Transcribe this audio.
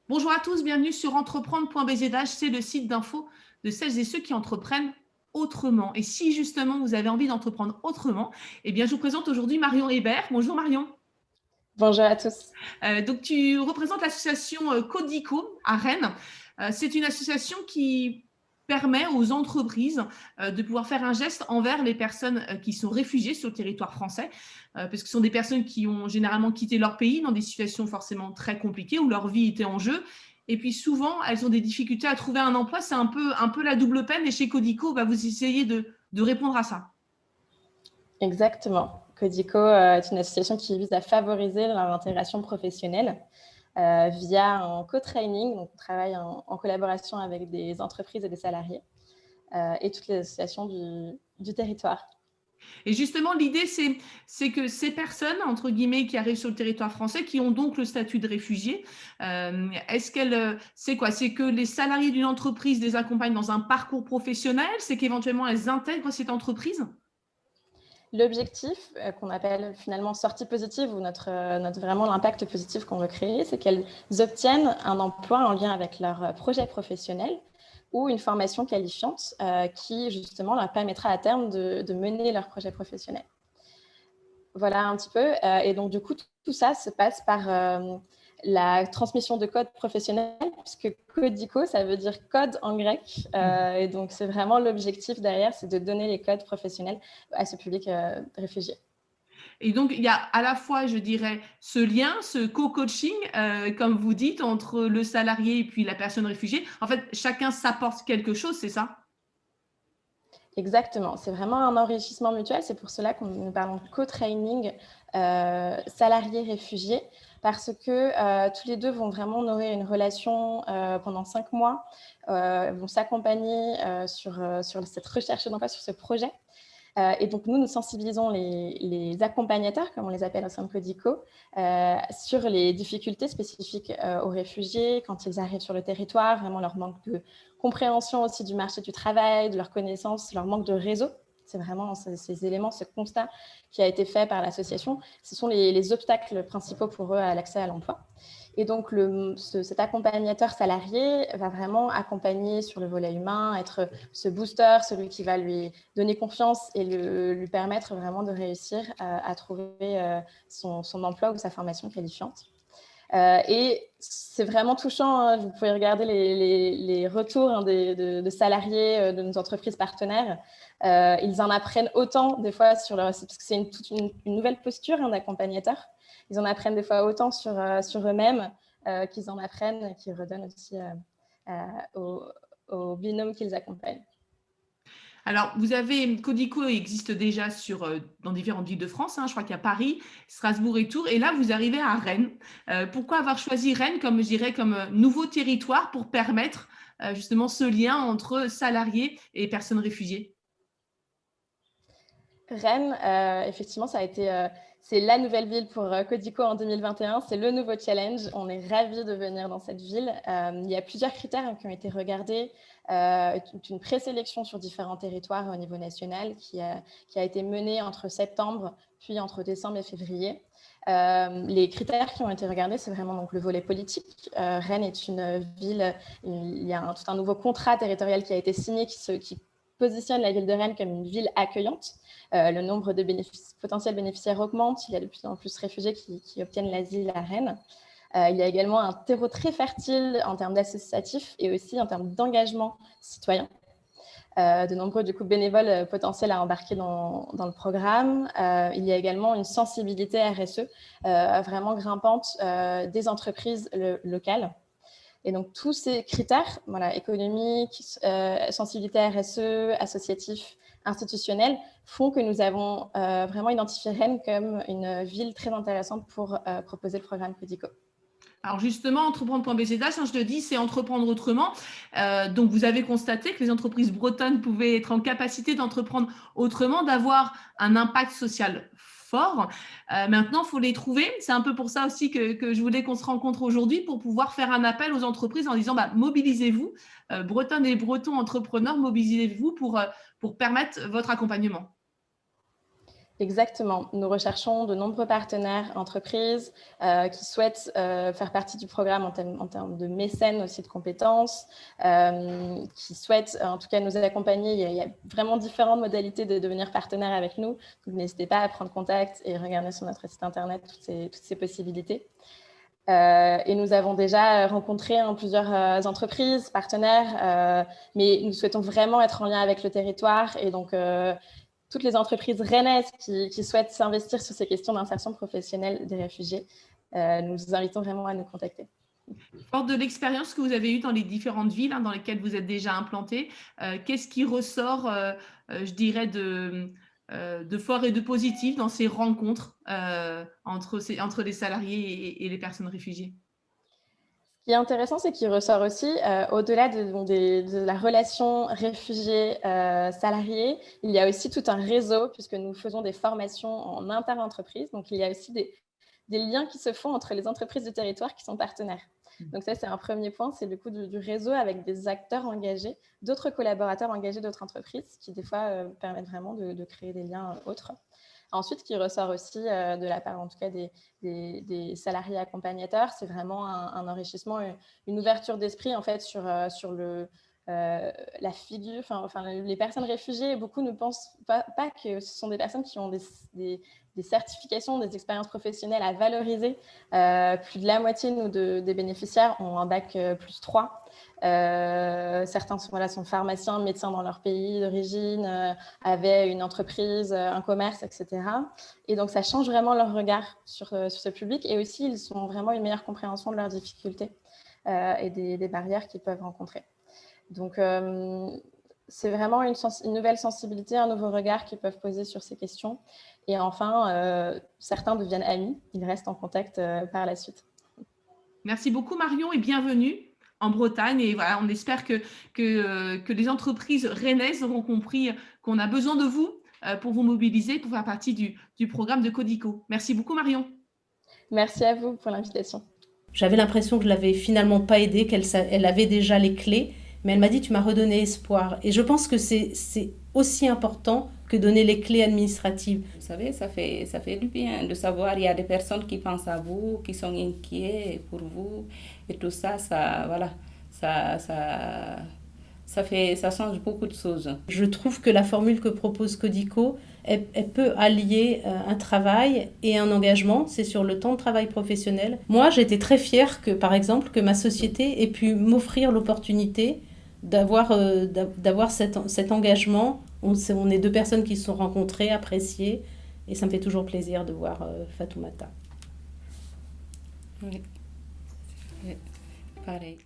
Bonjour à tous, bienvenue sur entreprendre.bzh, c'est le site d'info de celles et ceux qui entreprennent autrement. Et si justement vous avez envie d'entreprendre autrement, eh bien je vous présente aujourd'hui Marion Hébert. Bonjour Marion. Bonjour à tous. Donc tu représentes l'association Codico à Rennes. C'est une association qui permet aux entreprises de pouvoir faire un geste envers les personnes qui sont réfugiées sur le territoire français, parce que ce sont des personnes qui ont généralement quitté leur pays dans des situations forcément très compliquées où leur vie était en jeu. Et puis souvent, elles ont des difficultés à trouver un emploi. C'est un peu la double peine. Et chez Codico, vous essayez de répondre à ça. Exactement. Codico est une association qui vise à favoriser leur intégration professionnelle via un co-training. Donc, on travaille en collaboration avec des entreprises et des salariés et toutes les associations du territoire. Et justement, l'idée, c'est que ces personnes, entre guillemets, qui arrivent sur le territoire français, qui ont donc le statut de réfugié, c'est quoi? C'est que les salariés d'une entreprise les accompagnent dans un parcours professionnel? C'est qu'éventuellement, elles intègrent cette entreprise? L'objectif qu'on appelle finalement sortie positive ou vraiment l'impact positif qu'on veut créer, c'est qu'elles obtiennent un emploi en lien avec leur projet professionnel ou une formation qualifiante qui justement leur permettra à terme de mener leur projet professionnel. Voilà un petit peu. Et donc, du coup, tout ça se passe par la transmission de code professionnel, puisque Codico, ça veut dire code en grec. Et donc, c'est vraiment l'objectif derrière, c'est de donner les codes professionnels à ce public réfugié. Et donc, il y a à la fois, je dirais, ce lien, ce co-coaching, comme vous dites, entre le salarié et puis la personne réfugiée. En fait, chacun s'apporte quelque chose, c'est ça? Exactement, c'est vraiment un enrichissement mutuel. C'est pour cela que nous parlons de co-training salariés-réfugiés, parce que tous les deux vont vraiment nourrir une relation pendant 5 mois, vont s'accompagner sur cette recherche d'emploi, sur ce projet. Et donc, nous sensibilisons les accompagnateurs, comme on les appelle au sein de Codico, sur les difficultés spécifiques aux réfugiés quand ils arrivent sur le territoire, vraiment leur manque de compréhension aussi du marché du travail, de leur connaissance, leur manque de réseau. C'est vraiment ces éléments, ce constat qui a été fait par l'association. Ce sont les obstacles principaux pour eux à l'accès à l'emploi. Et donc, cet accompagnateur salarié va vraiment accompagner sur le volet humain, être ce booster, celui qui va lui donner confiance et lui permettre vraiment de réussir à trouver son emploi ou sa formation qualifiante. Et c'est vraiment touchant, hein. Vous pouvez regarder les retours de salariés de nos entreprises partenaires. Ils en apprennent autant des fois parce que c'est une nouvelle posture d'accompagnateur. Ils en apprennent des fois autant sur eux-mêmes qu'ils en apprennent et qu'ils redonnent aussi aux binômes qu'ils accompagnent. Alors, Codico existe déjà dans différentes villes de France, hein. Je crois qu'il y a Paris, Strasbourg et Tours. Et là, vous arrivez à Rennes. Pourquoi avoir choisi Rennes comme, je dirais, comme nouveau territoire pour permettre justement ce lien entre salariés et personnes réfugiées? Rennes, effectivement, c'est la nouvelle ville pour Codico en 2021. C'est le nouveau challenge. On est ravis de venir dans cette ville. Il y a plusieurs critères qui ont été regardés. Une présélection sur différents territoires au niveau national qui a été menée entre septembre, puis entre décembre et février. Les critères qui ont été regardés, c'est vraiment donc le volet politique. Rennes est une ville, il y a tout un nouveau contrat territorial qui a été signé qui positionne la ville de Rennes comme une ville accueillante. Le nombre de potentiels bénéficiaires augmente. Il y a de plus en plus de réfugiés qui obtiennent l'asile à Rennes. Il y a également un terreau très fertile en termes d'associatifs et aussi en termes d'engagement citoyen. De nombreux bénévoles potentiels à embarquer dans le programme. Il y a également une sensibilité RSE vraiment grimpante des entreprises locales. Et donc, tous ces critères, économiques, sensibilité RSE, associatif, institutionnel, font que nous avons vraiment identifié Rennes comme une ville très intéressante pour proposer le programme Codico. Alors justement, entreprendre.bzh, je le dis, c'est entreprendre autrement. Donc vous avez constaté que les entreprises bretonnes pouvaient être en capacité d'entreprendre autrement, d'avoir un impact social fort. Maintenant, il faut les trouver. C'est un peu pour ça aussi que je voulais qu'on se rencontre aujourd'hui, pour pouvoir faire un appel aux entreprises en disant mobilisez-vous, Bretonnes et Bretons entrepreneurs, mobilisez-vous pour permettre votre accompagnement. Exactement. Nous recherchons de nombreux partenaires, entreprises qui souhaitent faire partie du programme en termes de mécènes aussi de compétences, qui souhaitent en tout cas nous accompagner. Il y a vraiment différentes modalités de devenir partenaire avec nous. Donc, n'hésitez pas à prendre contact et regarder sur notre site internet toutes ces possibilités. Et nous avons déjà rencontré plusieurs entreprises, partenaires, mais nous souhaitons vraiment être en lien avec le territoire et donc toutes les entreprises rennaises qui souhaitent s'investir sur ces questions d'insertion professionnelle des réfugiés, nous vous invitons vraiment à nous contacter. Fort de l'expérience que vous avez eue dans les différentes villes dans lesquelles vous êtes déjà implanté, qu'est-ce qui ressort, je dirais, de fort et de positif dans ces rencontres entre les salariés et les personnes réfugiées? Ce qui est intéressant, c'est qu'il ressort aussi, au-delà de la relation réfugiés-salariés, il y a aussi tout un réseau, puisque nous faisons des formations en inter-entreprise. Donc, il y a aussi des liens qui se font entre les entreprises du territoire qui sont partenaires. Donc ça, c'est un premier point, c'est du coup du réseau avec des acteurs engagés, d'autres collaborateurs engagés d'autres entreprises qui, des fois, permettent vraiment de créer des liens autres. Ensuite, ce qui ressort aussi de la part, en tout cas, des salariés accompagnateurs, c'est vraiment un enrichissement, une ouverture d'esprit, en fait, sur la figure, les personnes réfugiées. Beaucoup ne pensent pas que ce sont des personnes qui ont des certifications, des expériences professionnelles à valoriser. Plus de la moitié des bénéficiaires ont un bac +3. Certains sont pharmaciens, médecins dans leur pays d'origine, avaient une entreprise, un commerce, etc. Et donc, ça change vraiment leur regard sur ce public. Et aussi, ils ont vraiment une meilleure compréhension de leurs difficultés et des barrières qu'ils peuvent rencontrer. Donc, c'est vraiment une nouvelle sensibilité, un nouveau regard qu'ils peuvent poser sur ces questions. Et enfin, certains deviennent amis. Ils restent en contact par la suite. Merci beaucoup Marion et bienvenue en Bretagne. Et voilà, on espère que les entreprises rennaises auront compris qu'on a besoin de vous pour vous mobiliser, pour faire partie du programme de Codico. Merci beaucoup Marion. Merci à vous pour l'invitation. J'avais l'impression que je ne l'avais finalement pas aidée, qu'elle avait déjà les clés, mais elle m'a dit « tu m'as redonné espoir ». Et je pense que c'est aussi important que donner les clés administratives. Vous savez, ça fait du bien de savoir qu'il y a des personnes qui pensent à vous, qui sont inquiets pour vous. Et tout ça, ça change beaucoup de choses. Je trouve que la formule que propose Codico, elle peut allier un travail et un engagement. C'est sur le temps de travail professionnel. Moi, j'étais très fière que, par exemple, que ma société ait pu m'offrir l'opportunité d'avoir cet engagement. On est deux personnes qui se sont rencontrées, appréciées, et ça me fait toujours plaisir de voir Fatoumata. Oui, pareil.